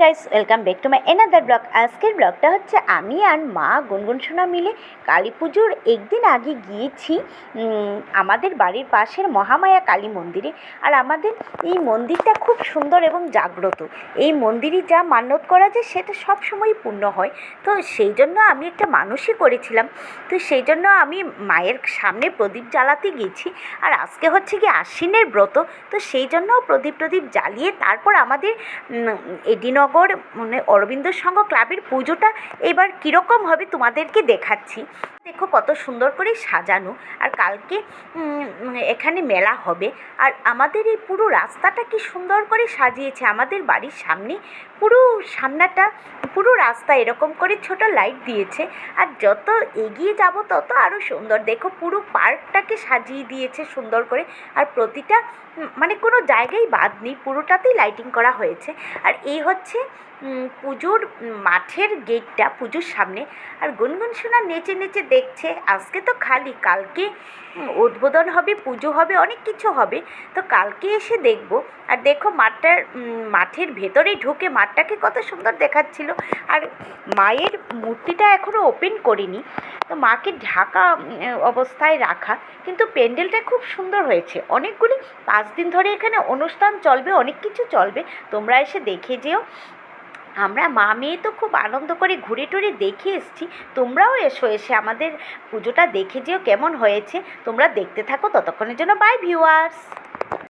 Guys, welcome back to my another blog. আজকের ব্লগটা হচ্ছে আমি আর মা গুনগুন সোনা মিলে কালী পুজোর একদিন আগে গিয়েছি আমাদের বাড়ির পাশের মহামায়া কালী মন্দিরে। আর আমাদের এই মন্দিরটা খুব সুন্দর এবং জাগ্রত। এই মন্দিরে যা মান্যত করা যায় সেটা সব সময়ই পূর্ণ হয়। তো সেই জন্য আমি একটা মানসই করেছিলাম। তো সেই জন্য আমি মায়ের সামনে প্রদীপ জ্বালাতে গেছি। আর আজকে হচ্ছে কি আশ্বিনের ব্রত, তো সেই জন্য প্রদীপ জ্বালিয়ে তারপর আমাদের এডিনগর অরবিন্দ সংঘ ক্লাবের পুজোটা এবার কীরকম হবে তোমাদেরকে দেখাচ্ছি। দেখো কত সুন্দর করে সাজানো। আর কালকে এখানে মেলা হবে। আর আমাদের এই পুরো রাস্তাটা কি সুন্দর করে সাজিয়েছে। আমাদের বাড়ির সামনে পুরো সামনাটা পুরো রাস্তা এরকম করে ছোট লাইট দিয়েছে। আর যত এগিয়ে যাব তত আরও সুন্দর। দেখো পুরো পার্কটাকে সাজিয়ে দিয়েছে সুন্দর করে। আর প্রতিটা কোনো জায়গায় বাদ নেই, পুরোটাতেই লাইটিং করা হয়েছে। আর এই হচ্ছে পুজোর মাঠের গেটটা পুজোর সামনে। আর গুনগুন সোনা নেচে নেচে দেখছে। আজকে তো খালি, কালকে উদ্বোধন হবে, পুজো হবে, অনেক কিছু হবে। তো কালকে এসে দেখব। আর দেখো মাঠের ভেতরে ঢুকে মাঠটাকে কত সুন্দর দেখাচ্ছিল। আর মায়ের মূর্তিটা এখনও ওপেন করিনি, তো মাকে ঢাকা অবস্থায় রাখা। কিন্তু প্যান্ডেলটা খুব সুন্দর হয়েছে। অনেকগুলি 5 দিন ধরে এখানে অনুষ্ঠান চলবে, অনেক কিছু চলবে, তোমরা এসে দেখে যেও। আমরা মা মেয়ে তো খুব আনন্দ করে ঘুরে টুরে দেখে এসেছি। তোমরাও এসে আমাদের পুজোটা দেখে যেও কেমন হয়েছে। তোমরা দেখতে থাকো, ততক্ষণের জন্য বাই ভিউয়ার্স।